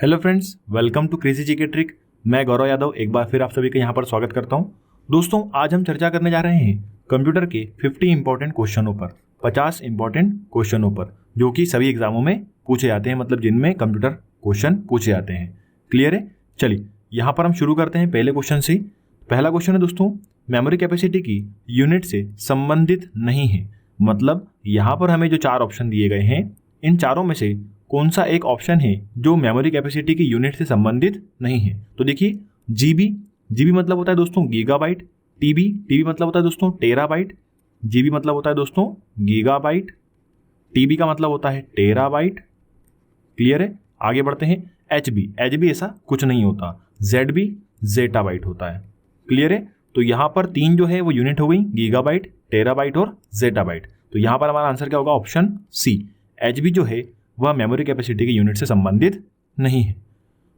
Hello friends, welcome to crazy GK trick. मैं गौरव यादव एक बार फिर आप सभी का यहाँ पर स्वागत करता हूँ। दोस्तों, आज हम चर्चा करने जा रहे हैं कंप्यूटर के 50 इंपॉर्टेंट क्वेश्चनों पर, 50 इंपॉर्टेंट क्वेश्चनों पर, जो कि सभी एग्जामों में पूछे जाते हैं, मतलब जिनमें कंप्यूटर क्वेश्चन पूछे जाते हैं। क्लियर है? चलिए यहाँ पर हम शुरू करते हैं पहले क्वेश्चन से। पहला क्वेश्चन है दोस्तों, मेमोरी कैपेसिटी की यूनिट से संबंधित नहीं है। मतलब यहाँ पर हमें जो चार ऑप्शन दिए गए हैं, इन चारों में से कौन सा एक ऑप्शन है जो मेमोरी कैपेसिटी की यूनिट से संबंधित नहीं है। तो देखिए, जीबी मतलब होता है दोस्तों गीगाबाइट, टीबी मतलब होता है दोस्तों टेराबाइट, जीबी मतलब होता है दोस्तों गीगाबाइट, टीबी का मतलब होता है टेराबाइट। क्लियर है? आगे बढ़ते हैं। एचबी ऐसा कुछ नहीं होता, जेडबी जेटाबाइट होता है। क्लियर है? तो यहाँ पर तीन जो है वो यूनिट हो गई, गीगाबाइट, टेराबाइट और जेटाबाइट। तो यहाँ पर हमारा आंसर क्या होगा? ऑप्शन सी, एचबी जो है वह मेमोरी कैपेसिटी की यूनिट से संबंधित नहीं है।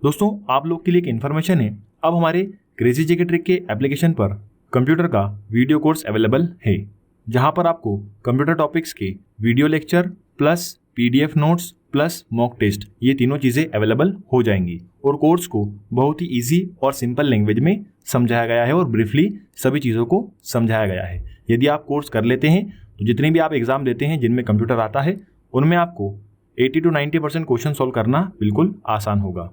दोस्तों, आप लोग के लिए एक इन्फॉर्मेशन है, अब हमारे क्रेजी जीके ट्रिक के एप्लीकेशन पर कंप्यूटर का वीडियो कोर्स अवेलेबल है, जहां पर आपको कंप्यूटर टॉपिक्स के video lecture plus PDF notes plus mock test, ये तीनों चीज़ें अवेलेबल हो जाएंगी। और कोर्स को बहुत ही ईजी और सिंपल लैंग्वेज में समझाया गया है और ब्रीफली सभी चीज़ों को समझाया गया है। यदि आप कोर्स कर लेते हैं तो जितने भी आप एग्जाम देते हैं जिनमें कंप्यूटर आता है, उनमें आपको 80 to 90% क्वेश्चन सॉल्व करना बिल्कुल आसान होगा।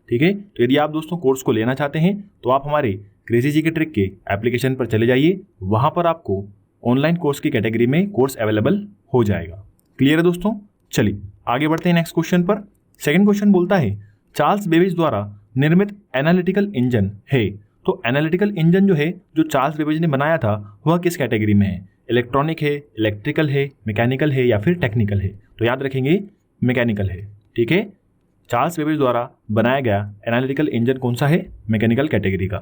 ठीक है? तो यदि आप दोस्तों कोर्स को लेना चाहते हैं तो आप हमारे क्रेजी जीके ट्रिक के एप्लीकेशन पर चले जाइए, वहां पर आपको ऑनलाइन कोर्स की कैटेगरी में कोर्स अवेलेबल हो जाएगा। क्लियर है दोस्तों? चलिए आगे बढ़ते हैं नेक्स्ट क्वेश्चन पर। सेकंड क्वेश्चन बोलता है, चार्ल्स बेबेज द्वारा निर्मित एनालिटिकल इंजन है। तो एनालिटिकल इंजन जो है, जो चार्ल्स बेबेज ने बनाया था, वह किस कैटेगरी में है? इलेक्ट्रॉनिक है, इलेक्ट्रिकल है, मैकेनिकल है या फिर टेक्निकल है? तो याद रखेंगे मैकेनिकल है। ठीक है? चार्ल्स बेबेज द्वारा बनाया गया एनालिटिकल इंजन कौन सा है? मैकेनिकल कैटेगरी का।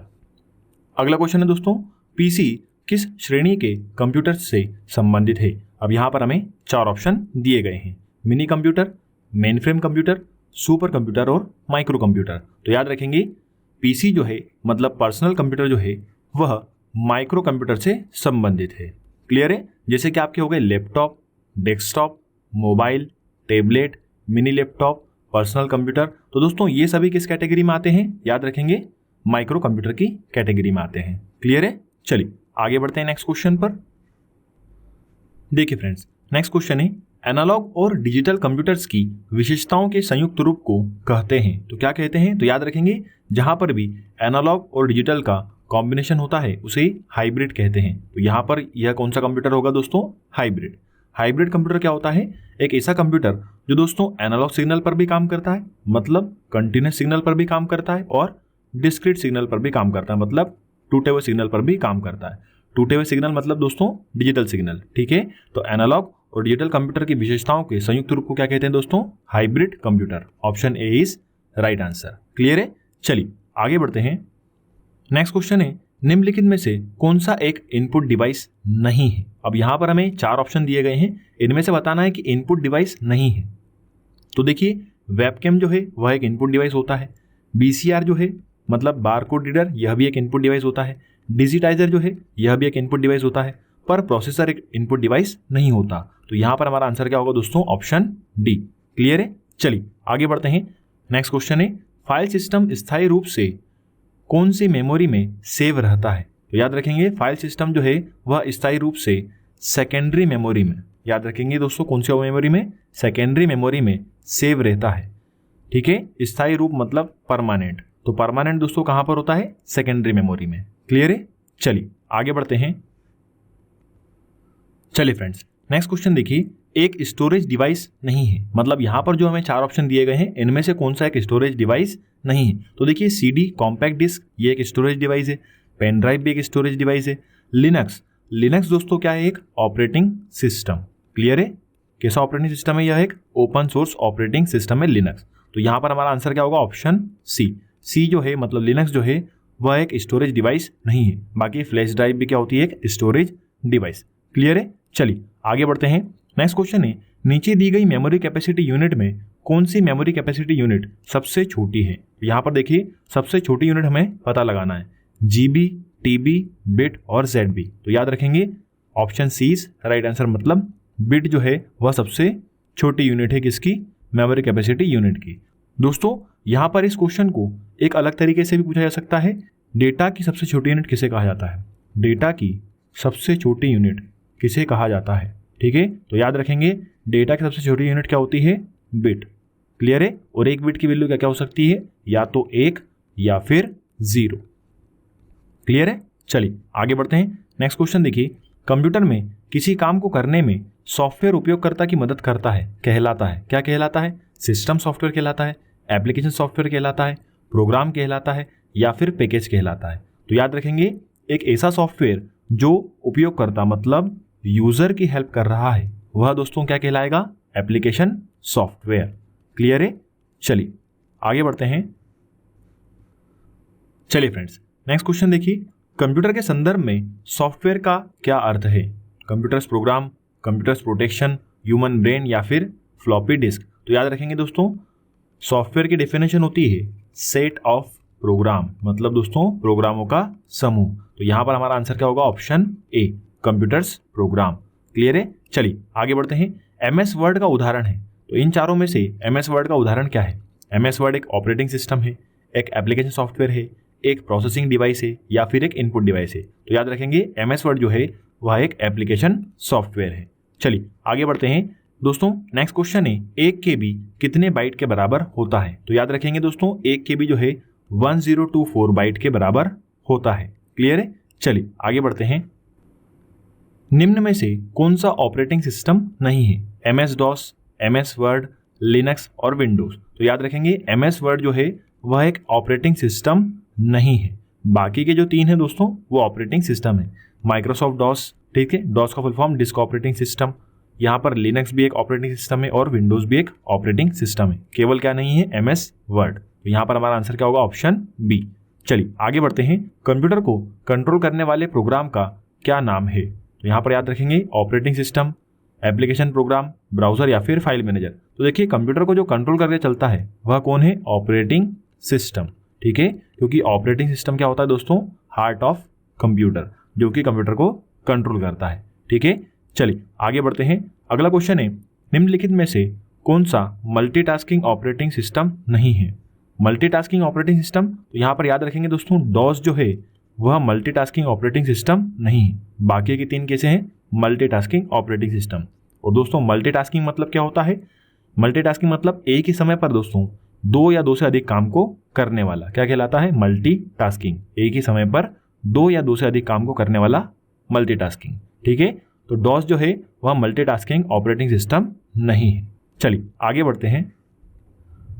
अगला क्वेश्चन है दोस्तों, पीसी किस श्रेणी के कंप्यूटर से संबंधित है? अब यहां पर हमें चार ऑप्शन दिए गए हैं, mini computer, main frame computer, super computer और माइक्रो कंप्यूटर। तो याद रखेंगे, पीसी जो है मतलब पर्सनल कंप्यूटर जो है वह माइक्रो कंप्यूटर से संबंधित है। क्लियर है? जैसे कि आपके हो गए laptop, desktop, mobile, tablet, mini laptop, personal computer. तो दोस्तों ये सभी किस कैटेगरी में आते हैं? याद रखेंगे माइक्रो कंप्यूटर की कैटेगरी में आते हैं। क्लियर है? चलिए आगे बढ़ते हैं नेक्स्ट क्वेश्चन पर। देखिए फ्रेंड्स, नेक्स्ट क्वेश्चन है, एनालॉग और डिजिटल कंप्यूटर्स की विशेषताओं के संयुक्त रूप को कहते हैं। तो क्या कहते हैं? तो याद रखेंगे, जहां पर भी एनालॉग और डिजिटल का कॉम्बिनेशन होता है उसे हाइब्रिड कहते हैं। तो यहां पर यह कौन सा कंप्यूटर होगा दोस्तों? हाइब्रिड। हाइब्रिड कंप्यूटर क्या होता है? एक ऐसा कंप्यूटर जो दोस्तों एनालॉग सिग्नल पर भी काम करता है, मतलब कंटिन्यूस सिग्नल पर भी काम करता है, और डिस्क्रीट सिग्नल पर भी काम करता है, मतलब टूटे हुए सिग्नल पर भी काम करता है। टूटे हुए सिग्नल मतलब दोस्तों डिजिटल सिग्नल। ठीक है? तो एनालॉग और डिजिटल कंप्यूटर की विशेषताओं के संयुक्त रूप को क्या कहते हैं दोस्तों? Hybrid computer. Option A is right answer. Clear है? चलिए आगे बढ़ते हैं। नेक्स्ट क्वेश्चन है, निम्नलिखित में से कौन सा एक इनपुट डिवाइस नहीं है? अब यहां पर हमें चार ऑप्शन दिए गए हैं, इनमें से बताना है कि इनपुट डिवाइस नहीं है। तो देखिए, वेबकैम जो है वह एक इनपुट डिवाइस होता है, बीसीआर जो है मतलब बारकोड रीडर, यह भी एक इनपुट डिवाइस होता है, डिजिटाइजर जो है यह भी एक इनपुट डिवाइस होता है, पर प्रोसेसर एक इनपुट डिवाइस नहीं होता। तो यहां पर हमारा आंसर क्या होगा दोस्तों? Option D. क्लियर है? चलिए आगे बढ़ते हैं। नेक्स्ट क्वेश्चन है, फाइल सिस्टम स्थायी रूप से कौन सी मेमोरी में सेव रहता है? तो याद रखेंगे, फाइल सिस्टम जो है वह स्थायी रूप से सेकेंडरी मेमोरी में, याद रखेंगे दोस्तों कौन सी मेमोरी में? सेकेंडरी मेमोरी में सेव रहता है। ठीक है? स्थायी रूप मतलब परमानेंट। तो परमानेंट दोस्तों कहां पर होता है? सेकेंडरी मेमोरी में। क्लियर है? चलिए आगे बढ़ते हैं। चलिए फ्रेंड्स, नेक्स्ट क्वेश्चन देखिए, एक स्टोरेज डिवाइस नहीं है। मतलब यहां पर जो हमें चार ऑप्शन दिए गए हैं, इनमें से कौन सा एक स्टोरेज डिवाइस नहीं है? तो देखिए, सीडी कॉम्पैक्ट डिस्क ये एक स्टोरेज डिवाइस है, पेन ड्राइव भी एक स्टोरेज डिवाइस है, लिनक्स दोस्तों क्या है? एक ऑपरेटिंग सिस्टम। क्लियर है? कैसा ऑपरेटिंग सिस्टम है? यह एक ओपन सोर्स ऑपरेटिंग सिस्टम है लिनक्स। तो यहां पर हमारा आंसर क्या होगा? ऑप्शन सी जो है मतलब लिनक्स जो है वह एक स्टोरेज डिवाइस नहीं है। बाकी फ्लैश ड्राइव भी क्या होती है? एक स्टोरेज डिवाइस। क्लियर है? चलिए आगे बढ़ते हैं। नेक्स्ट क्वेश्चन है, नीचे दी गई मेमोरी कैपेसिटी यूनिट में कौन सी मेमोरी कैपेसिटी यूनिट सबसे छोटी है? यहां पर देखिए, सबसे छोटी यूनिट हमें पता लगाना है, जीबी, टीबी, बिट और जेडबी। तो याद रखेंगे option C is right answer, मतलब बिट जो है वह सबसे छोटी यूनिट है किसकी? मेमोरी कैपेसिटी यूनिट की। दोस्तों यहाँ पर इस क्वेश्चन को एक अलग तरीके से भी पूछा जा सकता है, डेटा की सबसे छोटी यूनिट किसे कहा जाता है, डेटा की सबसे छोटी यूनिट किसे कहा जाता है। ठीक है, तो याद रखेंगे डेटा की सबसे छोटी यूनिट क्या होती है, बिट। क्लियर है, और एक बिट की वैल्यू क्या क्या हो सकती है, या तो 1 या फिर 0। क्लियर है, चलिए आगे बढ़ते हैं। नेक्स्ट क्वेश्चन देखिए, कंप्यूटर में किसी काम को करने में सॉफ्टवेयर उपयोगकर्ता की मदद करता है कहलाता है, क्या कहलाता है, सिस्टम सॉफ्टवेयर कहलाता है, एप्लीकेशन सॉफ्टवेयर कहलाता है, प्रोग्राम कहलाता है, या फिर पैकेज कहलाता है। तो याद रखेंगे एक ऐसा सॉफ्टवेयर जो उपयोगकर्ता मतलब यूजर की हेल्प कर रहा है वह दोस्तों क्या कहलाएगा, एप्लीकेशन सॉफ्टवेयर। क्लियर है, चलिए आगे बढ़ते हैं। चलिए फ्रेंड्स, नेक्स्ट क्वेश्चन देखिए, कंप्यूटर के संदर्भ में सॉफ्टवेयर का क्या अर्थ है, computers program, computers protection, human brain, या फिर फ्लॉपी डिस्क। तो याद रखेंगे दोस्तों सॉफ्टवेयर की डेफिनेशन होती है सेट ऑफ प्रोग्राम, मतलब दोस्तों प्रोग्रामों का समूह। तो यहां पर हमारा आंसर क्या होगा, option A, computers program. Clear है, चलिए आगे बढ़ते हैं। एमएस वर्ड का उदाहरण है, तो इन चारों में से एमएस वर्ड का उदाहरण क्या है, एमएस वर्ड एक ऑपरेटिंग सिस्टम है, एक एप्लीकेशन सॉफ्टवेयर है, एक प्रोसेसिंग डिवाइस है, या फिर एक इनपुट डिवाइस है। तो याद रखेंगे एमएस वर्ड जो है वह एक एप्लीकेशन सॉफ्टवेयर है। चलिए आगे बढ़ते हैं दोस्तों। नेक्स्ट क्वेश्चन है, 1 KB कितने बाइट के बराबर होता है। तो याद रखेंगे दोस्तों 1 KB जो है 1024 बाइट के बराबर होता है। क्लियर है, चलिए आगे बढ़ते हैं। निम्न में से कौन सा ऑपरेटिंग सिस्टम नहीं है, MS DOS, MS word, Linux और विंडोज। तो याद रखेंगे MS वर्ड जो है वह एक ऑपरेटिंग सिस्टम नहीं है, बाकी के जो 3 है दोस्तों वो ऑपरेटिंग सिस्टम है। माइक्रोसॉफ्ट डॉस, ठीक है, डॉस का full form disk operating system, यहाँ पर लिनक्स भी एक ऑपरेटिंग सिस्टम है और विंडोज भी एक ऑपरेटिंग सिस्टम है, केवल क्या नहीं है, MS वर्ड। तो यहाँ पर हमारा आंसर क्या होगा, ऑप्शन बी। चलिए आगे बढ़ते हैं। कंप्यूटर को कंट्रोल करने वाले प्रोग्राम का क्या नाम है। तो यहाँ पर याद रखेंगे operating system, application program, browser, या फिर फाइल मैनेजर। तो देखिए कंप्यूटर को जो कंट्रोल करके चलता है वह कौन है, ऑपरेटिंग सिस्टम। ठीक है, क्योंकि ऑपरेटिंग सिस्टम क्या होता है दोस्तों, हार्ट ऑफ कंप्यूटर, जो कि कंप्यूटर को कंट्रोल करता है। ठीक है, चलिए आगे बढ़ते हैं। अगला क्वेश्चन है, निम्नलिखित में से कौन सा मल्टीटास्किंग ऑपरेटिंग सिस्टम नहीं है। मल्टीटास्किंग ऑपरेटिंग सिस्टम, तो यहाँ पर याद रखेंगे दोस्तों डॉस जो है वह मल्टीटास्किंग ऑपरेटिंग सिस्टम नहीं है, बाकी के 3 कैसे हैं, मल्टीटास्किंग ऑपरेटिंग सिस्टम। और दोस्तों मल्टीटास्किंग मतलब क्या होता है, मल्टीटास्किंग मतलब एक ही समय पर दोस्तों 2 या 2 से अधिक काम को करने वाला, क्या कहलाता है, मल्टीटास्किंग। एक ही समय पर 2 या 2 से अधिक काम को करने वाला मल्टीटास्किंग। ठीक है, तो डॉस जो है वह मल्टीटास्किंग ऑपरेटिंग सिस्टम नहीं है। चलिए आगे बढ़ते हैं।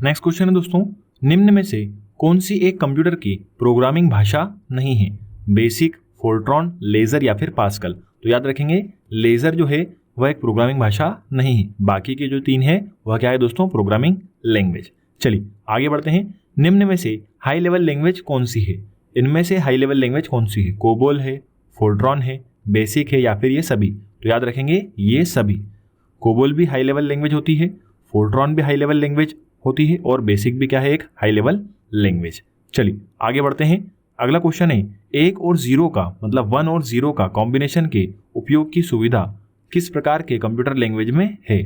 नेक्स्ट क्वेश्चन है दोस्तों, निम्न में से कौन सी एक कंप्यूटर की प्रोग्रामिंग भाषा नहीं है, बेसिक, फोर्ट्रॉन, लेजर, या फिर पास्कल। तो याद रखेंगे लेजर जो है वह एक प्रोग्रामिंग भाषा नहीं है, बाकी के जो 3 है वह क्या है दोस्तों, प्रोग्रामिंग लैंग्वेज। चलिए आगे बढ़ते हैं। निम्न में से हाई लेवल लैंग्वेज कौन सी है, इनमें से हाई लेवल लैंग्वेज कौन सी है, कोबोल है, फोर्ट्रॉन है, बेसिक है, या फिर ये सभी। तो याद रखेंगे ये सभी, कोबोल भी हाई लेवल लैंग्वेज होती है, फोर्ट्रॉन भी हाई लेवल लैंग्वेज होती है, और बेसिक भी क्या है, एक हाई लेवल लैंग्वेज। चलिए आगे बढ़ते हैं। अगला क्वेश्चन है, 1 और 0 का मतलब 1 और 0 का कॉम्बिनेशन के उपयोग की सुविधा किस प्रकार के कंप्यूटर लैंग्वेज में है।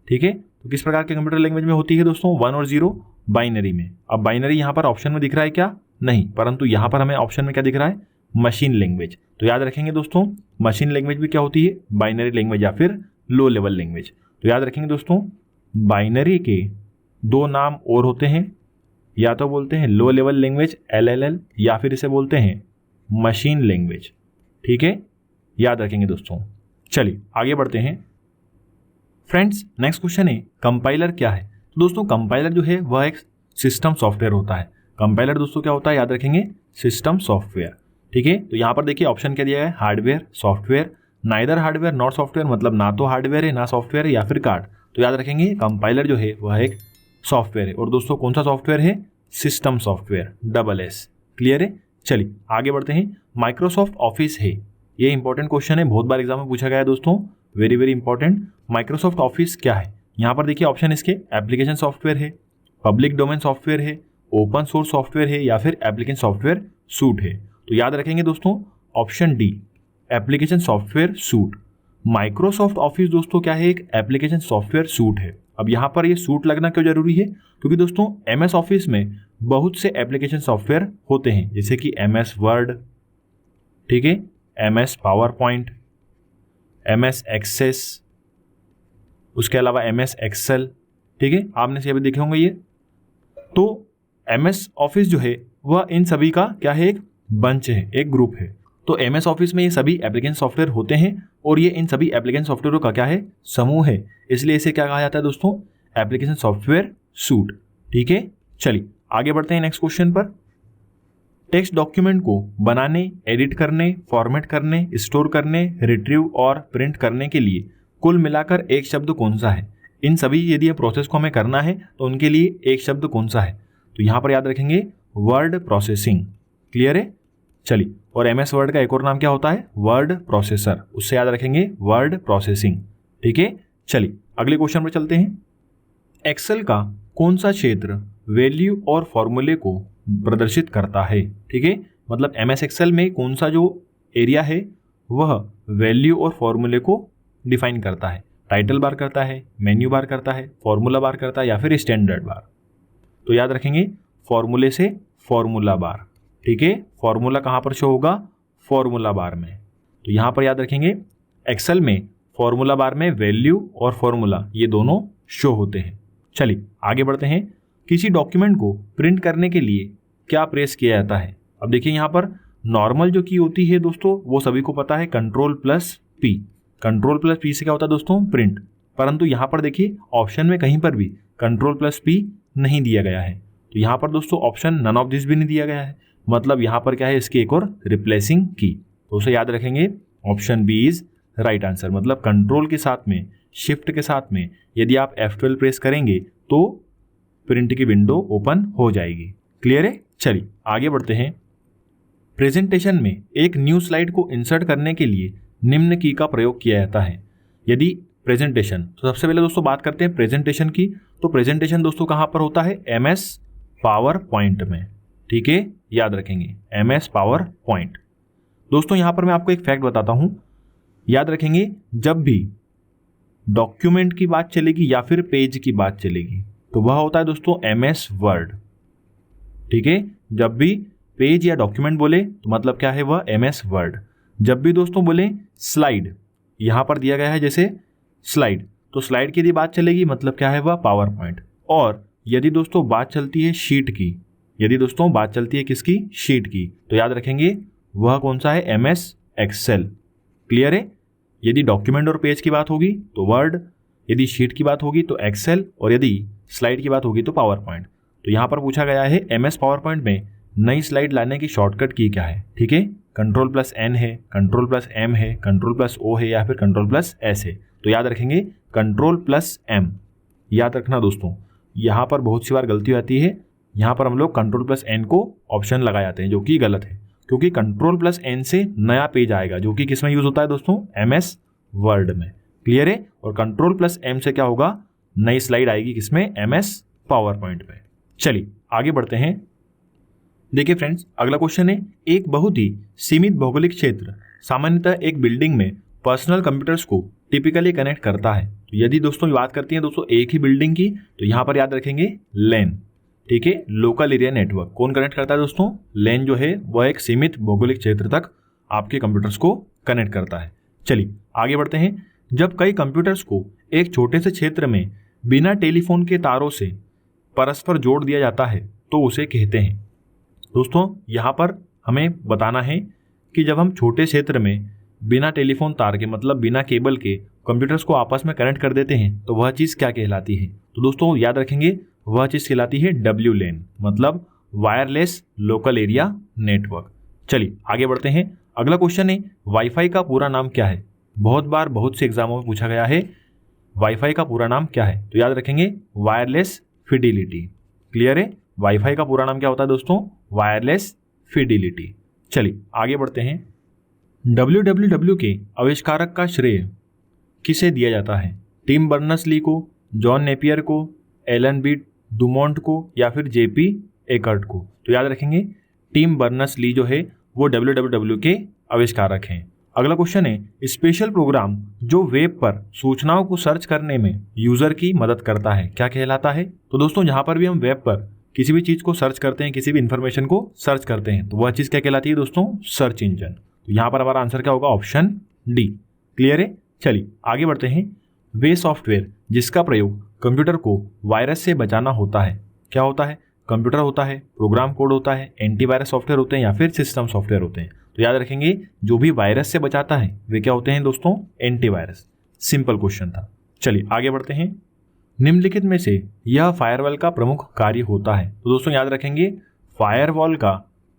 ठीक है, तो किस प्रकार के कंप्यूटर लैंग्वेज में होती है दोस्तों, 1 और 0 बाइनरी में। अब बाइनरी यहाँ पर ऑप्शन में दिख रहा है क्या, नहीं, परंतु यहाँ पर हमें ऑप्शन में क्या दिख रहा है, मशीन लैंग्वेज। तो याद रखेंगे दोस्तों मशीन लैंग्वेज भी क्या होती है, बाइनरी लैंग्वेज या फिर लो लेवल लैंग्वेज। तो याद रखेंगे दोस्तों बाइनरी के 2 नाम और होते हैं, या तो बोलते हैं लो लेवल लैंग्वेज LLL, या फिर इसे बोलते हैं मशीन लैंग्वेज। ठीक है, याद रखेंगे दोस्तों। चलिए आगे बढ़ते हैं फ्रेंड्स। नेक्स्ट क्वेश्चन है, कंपाइलर क्या है। तो दोस्तों कंपाइलर जो है वह एक सिस्टम सॉफ्टवेयर होता है। कंपाइलर दोस्तों क्या होता है, याद रखेंगे सिस्टम सॉफ्टवेयर। ठीक है, तो यहाँ पर देखिए ऑप्शन क्या दिया है, hardware, software, neither hardware not software, मतलब ना तो हार्डवेयर है ना सॉफ्टवेयर है, या फिर कार्ड। तो याद रखेंगे कंपाइलर जो है वह एक सॉफ्टवेयर है, और दोस्तों कौन सा सॉफ्टवेयर है, सिस्टम सॉफ्टवेयर, SS। क्लियर है, चलिए आगे बढ़ते हैं। माइक्रोसॉफ्ट ऑफिस है, ये इंपॉर्टेंट क्वेश्चन है, बहुत बार एग्जाम में पूछा गया है दोस्तों, very very important. Microsoft office क्या है, यहाँ पर देखिए ऑप्शन इसके एप्लीकेशन सॉफ्टवेयर है, पब्लिक डोमेन सॉफ्टवेयर है, ओपन सोर्स सॉफ्टवेयर है, या फिर एप्लीकेशन सॉफ्टवेयर सूट है। तो याद रखेंगे दोस्तों option D, application software suit. Microsoft office दोस्तों क्या है, एक एप्लीकेशन सॉफ्टवेयर सूट है। अब यहाँ पर ये सूट लगना क्यों जरूरी है? क्योंकि दोस्तों MS ऑफिस में बहुत से एप्लीकेशन सॉफ्टवेयर होते हैं, जैसे कि MS वर्ड, ठीक है, MS power point, MS access, उसके अलावा MS एक्सेल, ठीक है, आपने से अभी देखे होंगे ये। तो MS ऑफिस जो है वह इन सभी का क्या है, एक बंच है, एक ग्रुप है। तो MS ऑफिस में ये सभी एप्लीकेशन सॉफ्टवेयर होते हैं और ये इन सभी एप्लीकेशन सॉफ्टवेयरों का क्या है, समूह है। इसलिए इसे क्या कहा जाता है दोस्तों, एप्लीकेशन सॉफ्टवेयर सूट, ठीक है। चलिए आगे बढ़ते हैं नेक्स्ट क्वेश्चन पर। टेक्स्ट डॉक्यूमेंट को बनाने, एडिट करने, फॉर्मेट करने, स्टोर करने, रिट्रीव और प्रिंट करने के लिए कुल मिलाकर एक शब्द कौन सा है? इन सभी यदि ये प्रोसेस को हमें करना है तो उनके लिए एक शब्द कौन सा है? तो यहाँ पर याद रखेंगे वर्ड प्रोसेसिंग। क्लियर है? चलिए, और MS वर्ड का एक और नाम क्या होता है, वर्ड प्रोसेसर, उससे याद रखेंगे वर्ड प्रोसेसिंग, ठीक है। चलिए अगले क्वेश्चन पर चलते हैं। एक्सेल का कौन सा क्षेत्र वैल्यू और फॉर्मूले को प्रदर्शित करता है? ठीक है, मतलब MS एक्सेल में कौन सा जो एरिया है वह वैल्यू और फॉर्मूले को डिफाइन करता है? टाइटल बार करता है, मेन्यू बार करता है, फॉर्मूला बार करता है या फिर स्टैंडर्ड बार? तो याद रखेंगे फॉर्मूले से फॉर्मूला बार, ठीक है। फॉर्मूला कहाँ पर शो होगा, फॉर्मूला बार में। तो यहाँ पर याद रखेंगे एक्सेल में फॉर्मूला बार में वैल्यू और फॉर्मूला ये दोनों शो होते हैं। चलिए आगे बढ़ते हैं। किसी डॉक्यूमेंट को प्रिंट करने के लिए क्या प्रेस किया जाता है? अब देखिए यहाँ पर नॉर्मल जो की होती है दोस्तों वो सभी को पता है, Ctrl+P। Ctrl+P से क्या होता है दोस्तों, प्रिंट। परंतु यहाँ पर देखिए ऑप्शन में कहीं पर भी Ctrl+P नहीं दिया गया है। तो यहाँ पर दोस्तों ऑप्शन नन ऑफ दिस भी नहीं दिया गया है, मतलब यहाँ पर क्या है, इसकी एक और रिप्लेसिंग की। तो उसे याद रखेंगे option B is right answer. मतलब कंट्रोल के साथ में, शिफ्ट के साथ में यदि आप F12 प्रेस करेंगे तो प्रिंट की विंडो ओपन हो जाएगी। क्लियर है? चलिए आगे बढ़ते हैं। प्रेजेंटेशन में एक न्यू स्लाइड को इंसर्ट करने के लिए निम्न की का प्रयोग किया जाता है। यदि प्रेजेंटेशन, तो सबसे पहले दोस्तों बात करते हैं प्रेजेंटेशन की। तो प्रेजेंटेशन दोस्तों कहाँ पर होता है, MS पावर पॉइंट में, ठीक है, याद रखेंगे MS पावर पॉइंट। दोस्तों यहाँ पर मैं आपको एक फैक्ट बताता हूँ, याद रखेंगे जब भी डॉक्यूमेंट की बात चलेगी या फिर पेज की बात चलेगी तो वह होता है दोस्तों MS वर्ड, ठीक है। जब भी पेज या डॉक्यूमेंट बोले तो मतलब क्या है, वह MS वर्ड। जब भी दोस्तों बोले स्लाइड, यहाँ पर दिया गया है जैसे स्लाइड, तो स्लाइड की यदि बात चलेगी मतलब क्या है, वह पावर पॉइंट। और यदि दोस्तों बात चलती है शीट की, यदि दोस्तों बात चलती है किसकी, शीट की, तो याद रखेंगे वह कौन सा है, MS एक्सेल। क्लियर है? यदि डॉक्यूमेंट और पेज की बात होगी तो वर्ड, यदि शीट की बात होगी तो एक्सेल, और यदि स्लाइड की बात होगी तो पावर पॉइंट। तो यहाँ पर पूछा गया है MS पावर पॉइंट में नई स्लाइड लाने की शॉर्टकट की क्या है? ठीक है, Ctrl+N है, Ctrl+M है, Ctrl+O है या फिर Ctrl+S है। तो याद रखेंगे Ctrl+M। याद रखना दोस्तों, यहाँ पर बहुत सी बार गलती आती है, यहाँ पर हम लोग Ctrl+N को ऑप्शन लगा जाते हैं जो कि गलत है, क्योंकि Ctrl+N से नया पेज आएगा जो कि किस में यूज होता है दोस्तों, MS वर्ड में। क्लियर है? और Ctrl+M से क्या होगा, नई स्लाइड आएगी किसमें, MS पावर पॉइंट में। चलिए आगे बढ़ते हैं। देखिए फ्रेंड्स, अगला क्वेश्चन है, एक बहुत ही सीमित भौगोलिक क्षेत्र सामान्यतः एक बिल्डिंग में पर्सनल कंप्यूटर्स को टिपिकली कनेक्ट करता है। तो यदि दोस्तों बात करती हैं दोस्तों एक ही बिल्डिंग की, तो यहाँ पर याद रखेंगे LAN, ठीक है, लोकल एरिया नेटवर्क। कौन कनेक्ट करता है दोस्तों, LAN जो है वह एक सीमित भौगोलिक क्षेत्र तक आपके कंप्यूटर्स को कनेक्ट करता है। चलिए आगे बढ़ते हैं। जब कई कंप्यूटर्स को एक छोटे से क्षेत्र में बिना टेलीफोन के तारों से परस्पर जोड़ दिया जाता है तो उसे कहते हैं। दोस्तों यहाँ पर हमें बताना है कि जब हम छोटे क्षेत्र में बिना टेलीफोन तार के, मतलब बिना केबल के कंप्यूटर्स को आपस में कनेक्ट कर देते हैं तो वह चीज़ क्या कहलाती है? तो दोस्तों याद रखेंगे वह चीज़ कहलाती है WLAN, मतलब वायरलेस लोकल एरिया नेटवर्क। चलिए आगे बढ़ते हैं। अगला क्वेश्चन है, वाईफाई का पूरा नाम क्या है? बहुत बार बहुत से एग्जामों में पूछा गया है, वाईफाई का पूरा नाम क्या है? तो याद रखेंगे वायरलेस फिडिलिटी। क्लियर है? वाईफाई का पूरा नाम क्या होता है दोस्तों, वायरलेस फिडिलिटी। चलिए आगे बढ़ते हैं। WWW के आविष्कारक का श्रेय किसे दिया जाता है? टिम बर्नर्स-ली को, जॉन नेपियर को, एलन बी डुमोंट को या फिर JP एकर्ट को? तो याद रखेंगे टिम बर्नर्स-ली जो है वो WWW के आविष्कारक हैं। अगला क्वेश्चन है स्पेशल प्रोग्राम जो वेब पर सूचनाओं को सर्च करने में यूजर की मदद करता है क्या कहलाता है। तो दोस्तों जहां पर भी हम वेब पर किसी भी चीज को सर्च करते हैं, किसी भी इंफॉर्मेशन को सर्च करते हैं, तो वह चीज क्या कहलाती है दोस्तों, सर्च इंजन। तो यहाँ पर हमारा आंसर क्या होगा, ऑप्शन डी। क्लियर है। चलिए आगे बढ़ते हैं। वे सॉफ्टवेयर जिसका प्रयोग कंप्यूटर को वायरस से बचाना होता है क्या होता है, कंप्यूटर होता है, प्रोग्राम कोड होता है, एंटीवायरस सॉफ्टवेयर होते हैं या फिर सिस्टम सॉफ्टवेयर होते हैं। तो याद रखेंगे जो भी वायरस से बचाता है वे क्या होते हैं दोस्तों, एंटीवायरस। सिंपल क्वेश्चन था। चलिए आगे बढ़ते हैं। निम्नलिखित में से यह फायरवॉल का प्रमुख कार्य होता है। तो दोस्तों याद रखेंगे फायरवॉल का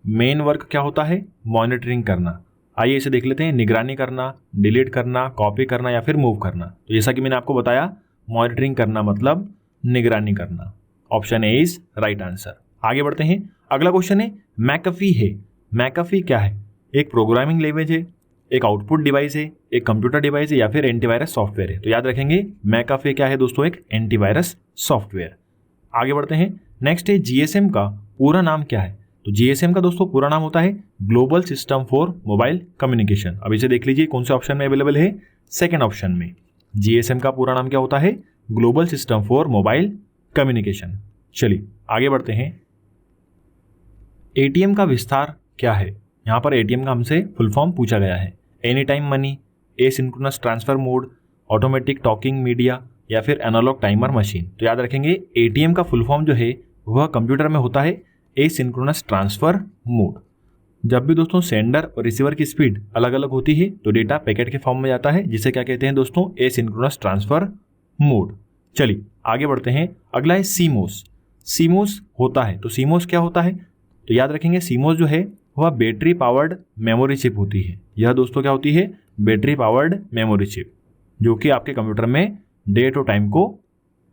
मेन वर्क क्या होता है, मॉनिटरिंग करना। आइए इसे देख लेते हैं। निगरानी करना, डिलीट करना, कॉपी करना या फिर मूव करना। तो जैसा कि मैंने आपको बताया मॉनिटरिंग करना मतलब निगरानी करना। Option A is right answer. आगे बढ़ते हैं। अगला क्वेश्चन है मैकअफी है। मैकअफी क्या है, एक प्रोग्रामिंग लैंग्वेज है, एक आउटपुट डिवाइस है, एक कंप्यूटर डिवाइस है या फिर एंटीवायरस सॉफ्टवेयर है। तो याद रखेंगे मैकअफी क्या है दोस्तों, एक एंटीवायरस सॉफ्टवेयर। आगे बढ़ते हैं। नेक्स्ट है जीएसएम का पूरा नाम क्या है। तो जीएसएम का दोस्तों पूरा नाम होता है global system for mobile communication. अब इसे देख लीजिए कौन से ऑप्शन में अवेलेबल है, सेकेंड ऑप्शन में। जीएसएम का पूरा नाम क्या होता है, global system for mobile communication. चलिए आगे बढ़ते हैं। एटीएम का विस्तार क्या है। यहाँ पर एटीएम का हमसे फुल फॉर्म पूछा गया है। Any time money, asynchronous transfer mode, automatic talking media या फिर एनालॉग टाइमर मशीन। तो याद रखेंगे एटीएम का फुल फॉर्म जो है वह कंप्यूटर में होता है एसिंक्रोनस ट्रांसफर मोड। जब भी दोस्तों सेंडर और रिसीवर की स्पीड अलग अलग होती है तो डेटा पैकेट के फॉर्म में जाता है, जिसे क्या कहते हैं दोस्तों, एसिंक्रोनस ट्रांसफर मोड। चलिए आगे बढ़ते हैं। अगला है सीमोस। सीमोस होता है, तो सीमोस क्या होता है, तो याद रखेंगे सीमोस जो है वह बैटरी पावर्ड मेमोरी चिप होती है। यह दोस्तों क्या होती है, बैटरी पावर्ड मेमोरी चिप, जो कि आपके कंप्यूटर में डेट और टाइम को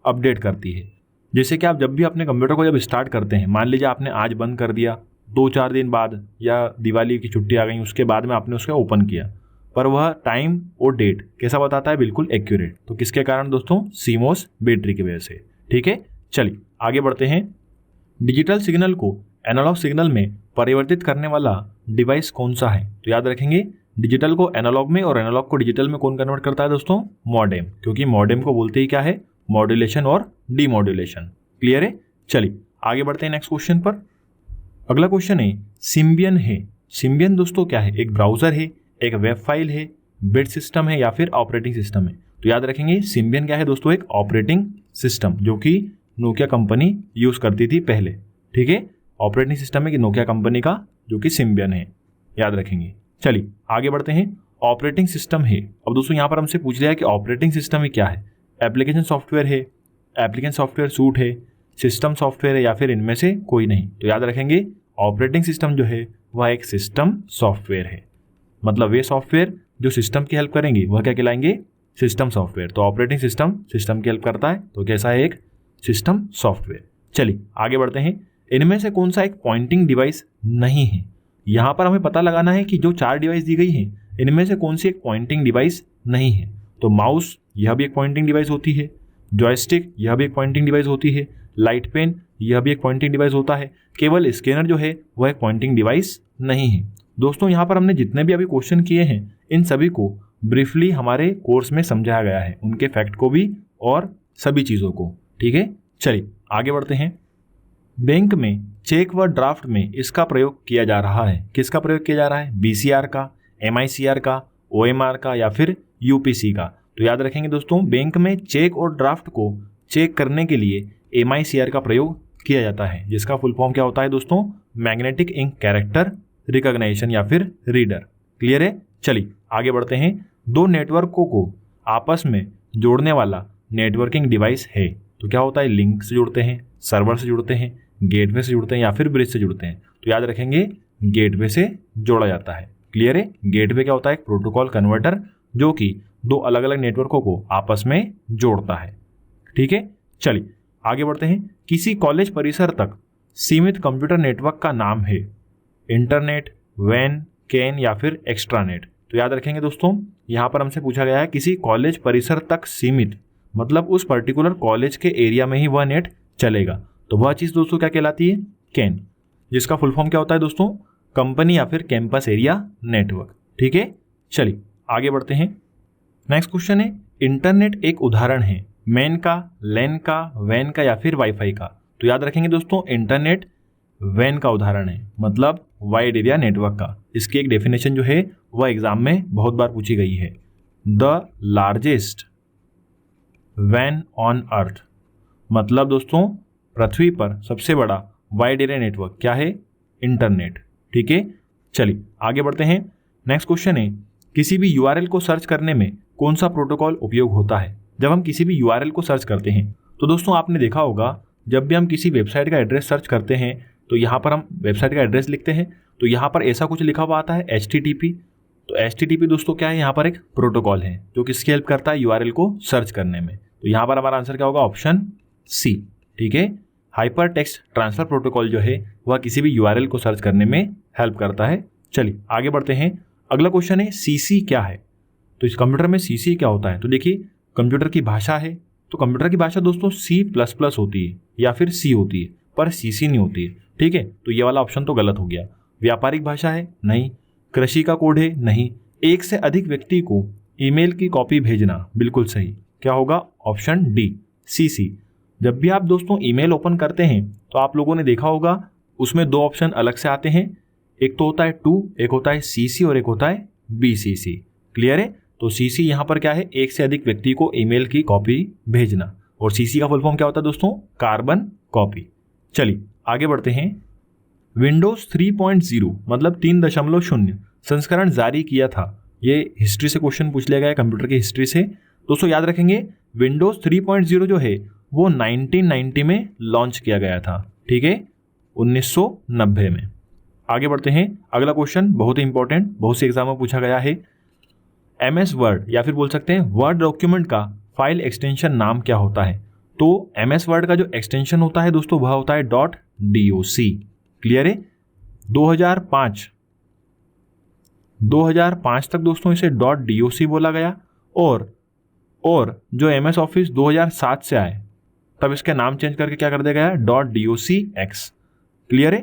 अपडेट करती है। जैसे कि आप जब भी अपने कंप्यूटर को जब स्टार्ट करते हैं, मान लीजिए आपने आज बंद कर दिया, 2-4 दिन बाद या दिवाली की छुट्टी आ गई उसके बाद में आपने उसको ओपन किया, पर वह टाइम और डेट कैसा बताता है, बिल्कुल एक्यूरेट। तो किसके कारण दोस्तों, सीमोस बैटरी की वजह से। ठीक है। चलिए आगे बढ़ते हैं। डिजिटल सिग्नल को एनालॉग सिग्नल में परिवर्तित करने वाला डिवाइस कौन सा है। तो याद रखेंगे डिजिटल को एनालॉग में और एनालॉग को डिजिटल में कौन कन्वर्ट करता है दोस्तों, मॉडेम। क्योंकि मॉडेम को बोलते ही क्या है, मॉड्यूलेशन और डीमॉड्यूलेशन। क्लियर है। चलिए आगे बढ़ते हैं नेक्स्ट क्वेश्चन पर। अगला क्वेश्चन है सिम्बियन है। सिम्बियन दोस्तों क्या है, एक ब्राउजर है, एक वेब फाइल है, बिट सिस्टम है या फिर ऑपरेटिंग सिस्टम है। तो याद रखेंगे सिम्बियन क्या है दोस्तों, एक ऑपरेटिंग सिस्टम जो कि नोकिया कंपनी यूज करती थी पहले। ठीक है, ऑपरेटिंग सिस्टम है कि नोकिया कंपनी का, जो कि सिम्बियन है, याद रखेंगे। चलिए आगे बढ़ते हैं। ऑपरेटिंग सिस्टम है। अब दोस्तों यहाँ पर हमसे पूछ लिया है कि ऑपरेटिंग सिस्टम ही क्या है, एप्लीकेशन सॉफ्टवेयर है, एप्लीकेशन सॉफ्टवेयर सूट है, सिस्टम सॉफ्टवेयर है या फिर इनमें से कोई नहीं। तो याद रखेंगे ऑपरेटिंग सिस्टम जो है वह एक सिस्टम सॉफ्टवेयर है। मतलब वे सॉफ्टवेयर जो सिस्टम की हेल्प करेंगे वह क्या कहलाएंगे, सिस्टम सॉफ्टवेयर। तो ऑपरेटिंग सिस्टम सिस्टम की हेल्प करता है, तो कैसा है, एक सिस्टम सॉफ्टवेयर। चलिए आगे बढ़ते हैं। इनमें से कौन सा एक पॉइंटिंग डिवाइस नहीं है। यहाँ पर हमें पता लगाना है कि जो 4 डिवाइस दी गई हैं इनमें से कौन सी एक पॉइंटिंग डिवाइस नहीं है। तो माउस यह भी एक पॉइंटिंग डिवाइस होती है, जॉयस्टिक यह भी एक पॉइंटिंग डिवाइस होती है, लाइट पेन यह भी एक पॉइंटिंग डिवाइस होता है। केवल स्कैनर जो है वह एक पॉइंटिंग डिवाइस नहीं है। दोस्तों यहाँ पर हमने जितने भी अभी क्वेश्चन किए हैं इन सभी को ब्रीफली हमारे कोर्स में समझाया गया है, उनके फैक्ट को भी और सभी चीज़ों को। ठीक है। चलिए आगे बढ़ते हैं। बैंक में चेक व ड्राफ्ट में इसका प्रयोग किया जा रहा है। किसका प्रयोग किया जा रहा है, बीसीआर का, एमआईसीआर का, ओएमआर का या फिर यूपीसी का। तो याद रखेंगे दोस्तों बैंक में चेक और ड्राफ्ट को चेक करने के लिए एमआईसीआर का प्रयोग किया जाता है, जिसका फुल फॉर्म क्या होता है दोस्तों, मैग्नेटिक इंक कैरेक्टर रिकॉग्निशन या फिर रीडर। क्लियर है। चलिए आगे बढ़ते हैं। 2 नेटवर्कों को आपस में जोड़ने वाला नेटवर्किंग डिवाइस है। तो क्या होता है, लिंक से जुड़ते हैं, सर्वर से जुड़ते हैं, गेटवे से जुड़ते हैं या फिर ब्रिज से जुड़ते हैं। तो याद रखेंगे गेटवे से जोड़ा जाता है। क्लियर है। गेटवे क्या होता है, एक प्रोटोकॉल कन्वर्टर जो कि 2 अलग अलग नेटवर्कों को आपस में जोड़ता है। ठीक है। चलिए आगे बढ़ते हैं। किसी कॉलेज परिसर तक सीमित कंप्यूटर नेटवर्क का नाम है, इंटरनेट, वैन, कैन या फिर एक्स्ट्रानेट। तो याद रखेंगे दोस्तों यहाँ पर हमसे पूछा गया है किसी कॉलेज परिसर तक सीमित, मतलब उस पर्टिकुलर कॉलेज के एरिया में ही वह नेट चलेगा। तो वह चीज़ दोस्तों क्या कहलाती है, कैन, जिसका फुल फॉर्म क्या होता है दोस्तों, कंपनी या फिर कैंपस एरिया नेटवर्क। ठीक है। चलिए आगे बढ़ते हैं। नेक्स्ट क्वेश्चन है, इंटरनेट एक उदाहरण है मैन का, लैन का, वैन का या फिर वाईफाई का। तो याद रखेंगे दोस्तों, इंटरनेट वैन का उदाहरण है, मतलब वाइड एरिया नेटवर्क का। इसकी एक डेफिनेशन जो है वह एग्जाम में बहुत बार पूछी गई है। द लार्जेस्ट वैन ऑन अर्थ, मतलब दोस्तों पृथ्वी पर सबसे बड़ा वाइड एरिया नेटवर्क क्या है? इंटरनेट। ठीक है, चलिए आगे बढ़ते हैं। नेक्स्ट क्वेश्चन है, किसी भी यूआरएल को सर्च करने में कौन सा प्रोटोकॉल उपयोग होता है? जब हम किसी भी यूआरएल को सर्च करते हैं तो दोस्तों आपने देखा होगा, जब भी हम किसी वेबसाइट का एड्रेस सर्च करते हैं तो यहाँ पर हम वेबसाइट का एड्रेस लिखते हैं, तो यहाँ पर ऐसा कुछ लिखा हुआ आता है HTTP। तो HTTP दोस्तों क्या है? यहाँ पर एक प्रोटोकॉल है जो किसकी हेल्प करता है? यूआरएल को सर्च करने में। तो यहाँ पर हमारा आंसर क्या होगा? Option C. ठीक है, हाइपर टेक्स्ट ट्रांसफर प्रोटोकॉल जो है वह किसी भी यूआरएल को सर्च करने में हेल्प करता है। चलिए आगे बढ़ते हैं। अगला क्वेश्चन है, सीसी क्या है? तो इस कंप्यूटर में सीसी क्या होता है? तो देखिए, कंप्यूटर की भाषा है, तो कंप्यूटर की भाषा दोस्तों C++ होती है या फिर सी होती है, पर सीसी नहीं होती है। ठीक है, तो ये वाला ऑप्शन तो गलत हो गया। व्यापारिक भाषा है? नहीं। कृषि का कोड है? नहीं। एक से अधिक व्यक्ति को ईमेल की कॉपी भेजना, बिल्कुल सही। क्या होगा? Option D, CC. जब भी आप दोस्तों ईमेल ओपन करते हैं तो आप लोगों ने देखा होगा उसमें दो ऑप्शन अलग से आते हैं, एक तो होता है टू, एक होता है सीसी और एक होता है बीसीसी। क्लियर है? तो सीसी यहाँ पर क्या है? एक से अधिक व्यक्ति को ईमेल की कॉपी भेजना, और सीसी का फुल फॉर्म क्या होता है दोस्तों? Carbon copy. चलिए आगे बढ़ते हैं। विंडोज 3.0 मतलब 3.0 संस्करण जारी किया था। ये हिस्ट्री से क्वेश्चन पूछ लिया गया है, कंप्यूटर की हिस्ट्री से। दोस्तों याद रखेंगे, विंडोज 3.0 जो है वो 1990 में लॉन्च किया गया था। ठीक है, 1990 में। आगे बढ़ते हैं। अगला क्वेश्चन बहुत ही इंपॉर्टेंट, बहुत से एग्जाम में पूछा गया है। MS वर्ड या फिर बोल सकते हैं वर्ड डॉक्यूमेंट का फाइल एक्सटेंशन नाम क्या होता है? तो MS वर्ड का जो एक्सटेंशन होता है दोस्तों वह होता है .doc। क्लियर है? 2005 तक दोस्तों इसे .doc बोला गया, और जो MS ऑफिस 2007 से आए तब इसका नाम चेंज करके क्या कर दिया गया? .docx। क्लियर है?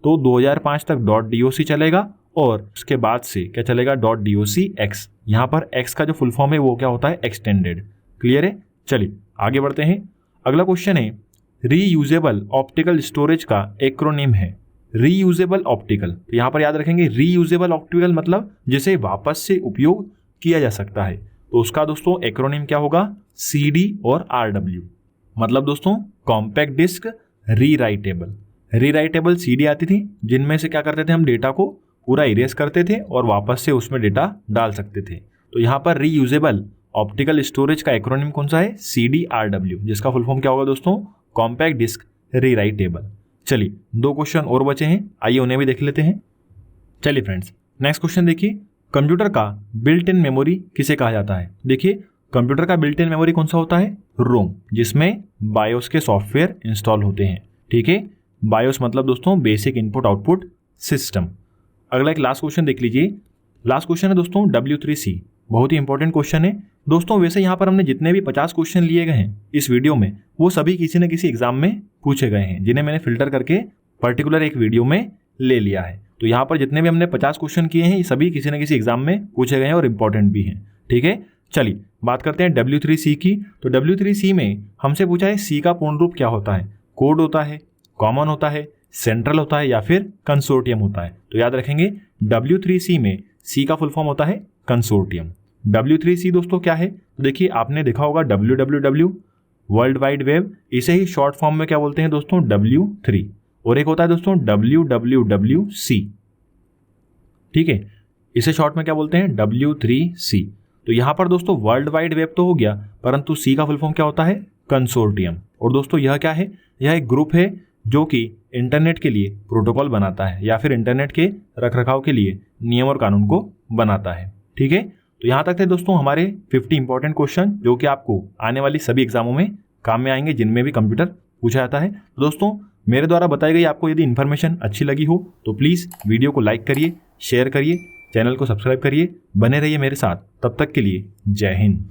तो 2005 तक .doc चलेगा और उसके बाद से क्या चलेगा? .docx। यहाँ पर x का जो फुल फॉर्म है वो क्या होता है? एक्सटेंडेड। क्लियर है? चलिए आगे बढ़ते हैं। अगला क्वेश्चन है, रीयूजेबल ऑप्टिकल स्टोरेज का एक्रोनिम है। रीयूजेबल ऑप्टिकल, तो यहाँ पर याद रखेंगे रीयूजेबल ऑप्टिकल मतलब जिसे वापस से उपयोग किया जा सकता है, तो उसका दोस्तों एक्रोनिम क्या होगा? CD और RW। मतलब दोस्तों compact disc rewritable. Rewritable CD आती थी जिनमें से क्या करते थे? हम डेटा को पूरा इरेज करते थे और वापस से उसमें डेटा डाल सकते थे। तो यहाँ पर रीयूजेबल ऑप्टिकल स्टोरेज का एक्रोनिम कौन सा है? CDRW, जिसका फुल फॉर्म क्या होगा दोस्तों? Compact disc rewritable. चलिए 2 क्वेश्चन और बचे हैं, आइए उन्हें भी देख लेते हैं। चलिए फ्रेंड्स, नेक्स्ट क्वेश्चन देखिए, कंप्यूटर का बिल्ट इन मेमोरी किसे कहा जाता है? देखिए, कंप्यूटर का बिल्ट इन मेमोरी कौन सा होता है? रोम, जिसमें बायोस के सॉफ्टवेयर इंस्टॉल होते हैं। ठीक है, बायोस मतलब दोस्तों बेसिक इनपुट आउटपुट सिस्टम। अगला एक लास्ट क्वेश्चन देख लीजिए। लास्ट क्वेश्चन है दोस्तों W3C, बहुत ही इंपॉर्टेंट क्वेश्चन है दोस्तों। वैसे यहाँ पर हमने जितने भी 50 क्वेश्चन लिए गए हैं इस वीडियो में, वो सभी किसी न किसी एग्जाम में पूछे गए हैं, जिन्हें मैंने फिल्टर करके पर्टिकुलर एक वीडियो में ले लिया है। तो यहाँ पर जितने भी हमने 50 क्वेश्चन किए हैं ये सभी किसी न किसी एग्जाम में पूछे गए हैं और इंपॉर्टेंट भी हैं। ठीक है, चलिए बात करते हैं W3C की। तो W3C में हमसे पूछा है C का पूर्ण रूप क्या होता है? कोड होता है, कॉमन होता है, सेंट्रल होता है या फिर कंसोर्टियम होता है? तो याद रखेंगे W3C में C का फुल फॉर्म होता है कंसोर्टियम। W3C दोस्तों क्या है? तो देखिए, आपने देखा होगा WWW वर्ल्ड वाइड वेब, इसे ही शॉर्ट फॉर्म में क्या बोलते हैं दोस्तों? W3। और एक होता है दोस्तों WWWC। ठीक है, इसे शॉर्ट में क्या बोलते हैं? W3C। तो यहाँ पर दोस्तों वर्ल्ड वाइड वेब तो हो गया, परंतु C का फुल फॉर्म क्या होता है? कंसोर्टियम। और दोस्तों यह क्या है? यह एक ग्रुप है जो कि इंटरनेट के लिए प्रोटोकॉल बनाता है या फिर इंटरनेट के रखरखाव के लिए नियम और कानून को बनाता है। ठीक है, तो यहाँ तक थे दोस्तों हमारे 50 इंपॉर्टेंट क्वेश्चन जो कि आपको आने वाली सभी एग्जामों में काम में आएंगे, जिनमें भी कंप्यूटर पूछा जाता है। तो दोस्तों मेरे द्वारा बताई गई आपको यदि इन्फॉर्मेशन अच्छी लगी हो तो प्लीज़ वीडियो को लाइक करिए, शेयर करिए, चैनल को सब्सक्राइब करिए, बने रहिए मेरे साथ। तब तक के लिए जय हिंद।